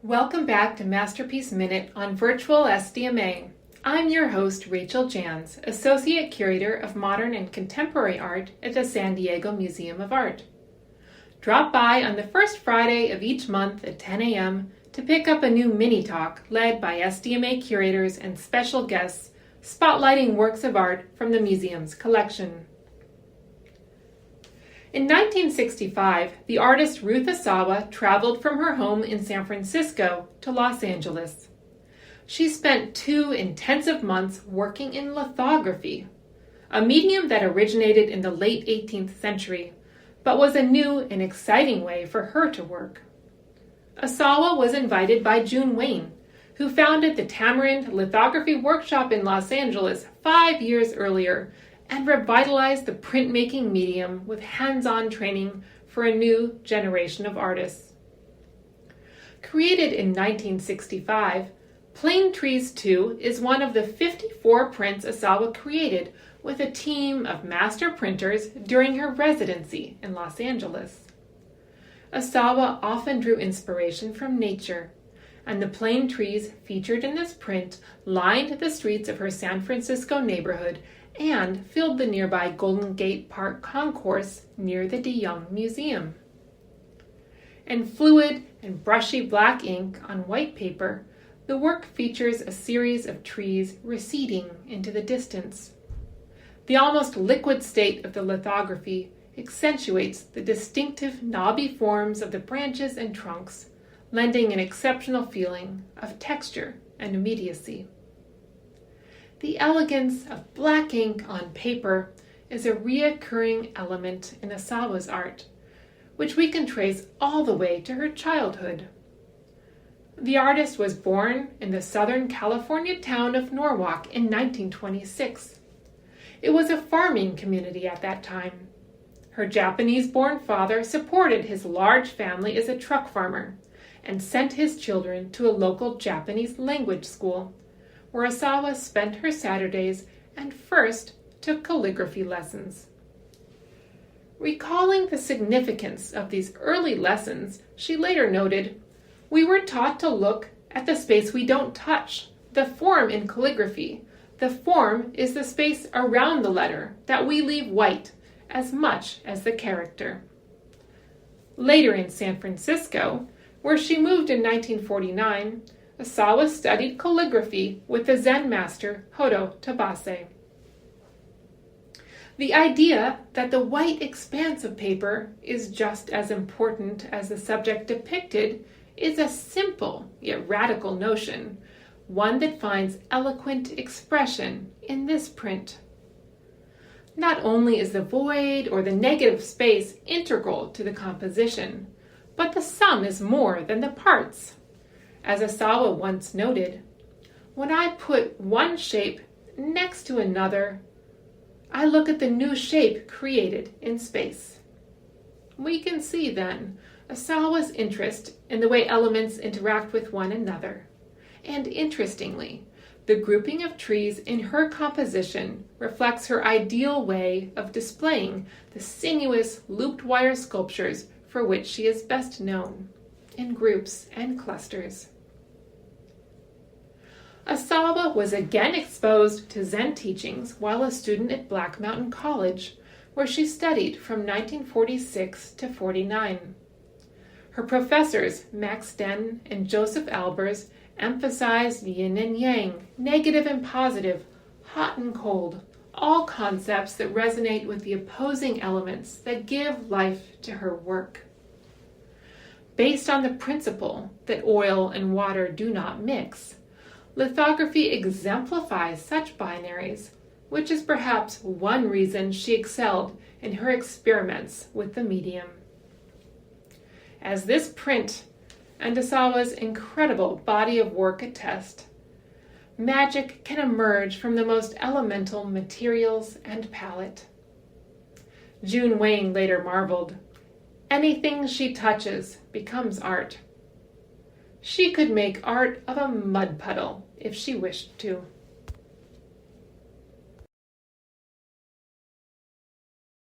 Welcome back to Masterpiece Minute on Virtual SDMA. I'm your host, Rachel Jans, Associate Curator of Modern and Contemporary Art at the San Diego Museum of Art. Drop by on the first Friday of each month at 10 a.m. to pick up a new mini-talk led by SDMA curators and special guests spotlighting works of art from the museum's collection. In 1965, the artist Ruth Asawa traveled from her home in San Francisco to Los Angeles. She spent 2 intensive months working in lithography, a medium that originated in the late 18th century, but was a new and exciting way for her to work. Asawa was invited by June Wayne, who founded the Tamarind Lithography Workshop in Los Angeles 5 years earlier, and revitalized the printmaking medium with hands-on training for a new generation of artists. Created in 1965, Plane Trees 2 is one of the 54 prints Asawa created with a team of master printers during her residency in Los Angeles. Asawa often drew inspiration from nature, and the plane trees featured in this print lined the streets of her San Francisco neighborhood and filled the nearby Golden Gate Park concourse near the DeYoung Museum. In fluid and brushy black ink on white paper, the work features a series of trees receding into the distance. The almost liquid state of the lithography accentuates the distinctive knobby forms of the branches and trunks, lending an exceptional feeling of texture and immediacy. The elegance of black ink on paper is a recurring element in Asawa's art, which we can trace all the way to her childhood. The artist was born in the Southern California town of Norwalk in 1926. It was a farming community at that time. Her Japanese-born father supported his large family as a truck farmer and sent his children to a local Japanese language school, where Asawa spent her Saturdays and first took calligraphy lessons. Recalling the significance of these early lessons, she later noted, "We were taught to look at the space we don't touch, the form in calligraphy. The form is the space around the letter that we leave white as much as the character." Later in San Francisco, where she moved in 1949, Asawa studied calligraphy with the Zen master Hodo Tabase. The idea that the white expanse of paper is just as important as the subject depicted is a simple yet radical notion, one that finds eloquent expression in this print. Not only is the void or the negative space integral to the composition, but the sum is more than the parts. As Asawa once noted, "When I put one shape next to another, I look at the new shape created in space." We can see, then, Asawa's interest in the way elements interact with one another. And interestingly, the grouping of trees in her composition reflects her ideal way of displaying the sinuous looped wire sculptures for which she is best known, in groups and clusters. Asawa was again exposed to Zen teachings while a student at Black Mountain College, where she studied from 1946 to 49. Her professors, Max Den and Joseph Albers, emphasized yin and yang, negative and positive, hot and cold, all concepts that resonate with the opposing elements that give life to her work. Based on the principle that oil and water do not mix, lithography exemplifies such binaries, which is perhaps one reason she excelled in her experiments with the medium. As this print and Asawa's incredible body of work attest, magic can emerge from the most elemental materials and palette. June Wayne later marveled, "Anything she touches becomes art." She could make art of a mud puddle if she wished to.